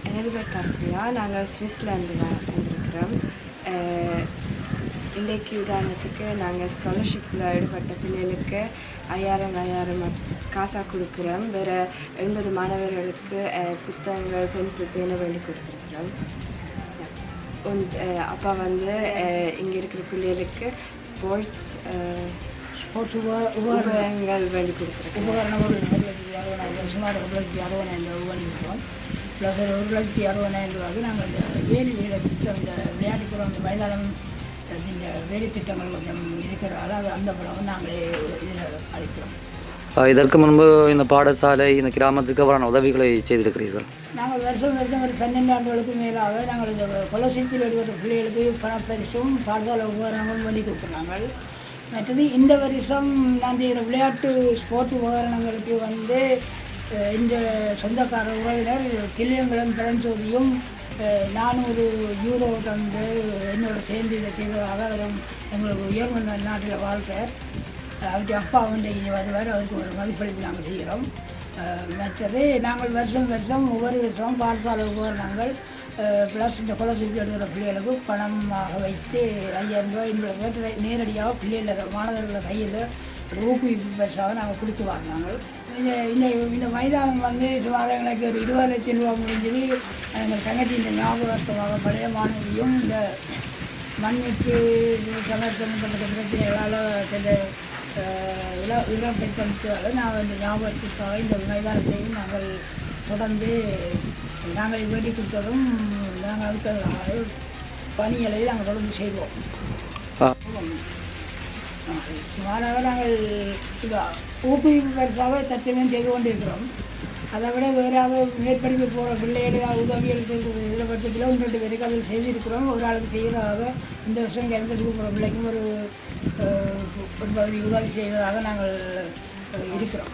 எனது பேர் தஸ்மியா. நாங்கள் ஸ்விஸ்லேருந்து வந்திருக்கிறோம். இன்றைக்கு உதாரணத்துக்கு நாங்கள் ஸ்காலர்ஷிப்பில் ஈடுபட்ட பிள்ளைகளுக்கு 5000 காசாக கொடுக்குறோம். வேறு 80 மாணவர்களுக்கு புத்தகங்கள், பென்சில், பேனை வேண்டி கொடுத்துருக்குறோம். அப்பா இங்கே இருக்கிற பிள்ளைகளுக்கு ஸ்போர்ட்ஸ் உபகரணங்கள் வேண்டி கொடுத்துருக்கோம். உபகரணங்கள் சுமார் 1,60,000 பண்ணியிருக்கோம். ப்ளஸ் ஒரு 1,60,000 நாங்கள் இந்த வேலை திட்டம், இந்த விளையாட்டுக்குறோம், இந்த மைதானம், இந்த வேலை திட்டங்கள் கொஞ்சம் இருக்கிறதால அது அந்த படம் நாங்களே இதில் அளிக்கிறோம். இதற்கு முன்பு இந்த பாடசாலை இந்த கிராமத்துக்கு வரான உதவிகளை செய்திருக்கிறீர்கள். நாங்கள் வருஷம் ஒரு 12 ஆண்டுகளுக்கு மேலாக நாங்கள் இந்த கொலசிப்பில் எடுக்கிற பிள்ளைகளுக்கு பணப்பரிசும் பாடசாலை உபகரணங்களும் பண்ணி கொடுக்குறாங்க. மற்றது இந்த வருஷம் நான் செய்கிற விளையாட்டு ஸ்போர்ட்ஸ் உபகரணங்களுக்கு இந்த சொந்தக்கார உறவினர் கிளியங்குளம் பழஞ்சோதியும் 400 யூரோ என்னோட சேர்ந்து இதை செய்வதாக எங்களுக்கு உயர்மன்ற நாட்டில் வாழ்க்கையார் அவருக்கு அப்பா இங்கே வருவார். அதுக்கு ஒரு மதிப்பளிப்பு நாங்கள் செய்கிறோம். மற்றது நாங்கள் வருஷம் ஒவ்வொரு வருஷம் பாடசாலை உபகரணங்கள் ப்ளஸ் இந்த கொலசிப்பி எடுக்கிற பிள்ளைகளுக்கு பணமாக வைத்து 5000 ரூபாய் நேரடியாக பிள்ளைகள் மாணவர்கள் கையில் ஊக்குவிப்பு பரிசாக நாங்கள் கொடுத்து வரோம். இந்த மைதானம் சுமார் எங்களுக்கு ஒரு 20 லட்சம் ரூபா முடிஞ்சது. எங்கள் தங்கச்சி இந்த ஞாபகமாக பழைய மாணவியும் இந்த மண்ணுக்கு சமர்ப்பணப்பட்ட பிரச்சனைகளால் சில இடம் பெற்றமைச்சதால் நாங்கள் இந்த ஞாபகத்துக்காக இந்த மைதானத்தையும் நாங்கள் தொடர்ந்து நாங்கள் வேண்டி கொடுத்ததும் நாங்கள் அதுக்காக பணிகளை நாங்கள் தொடர்ந்து செய்வோம். சுமாராக நாங்கள் ஊக்குவிப்பு பரிசாக தற்சமயம் செய்து கொண்டிருக்கிறோம். அதை விட வேறாக மேற்படிப்பு போகிற பிள்ளைகள் உதவிகளுக்கு இதில் பட்சத்தில் 1-2 பேருக்கு அதில் செய்திருக்கிறோம். ஒரு ஆளுக்கு செய்கிறதாக இந்த வருஷம் கிளம்பத்துக்கு போகிற பிள்ளைக்கும் ஒரு பகுதி உதவி செய்வதாக நாங்கள் இருக்கிறோம்.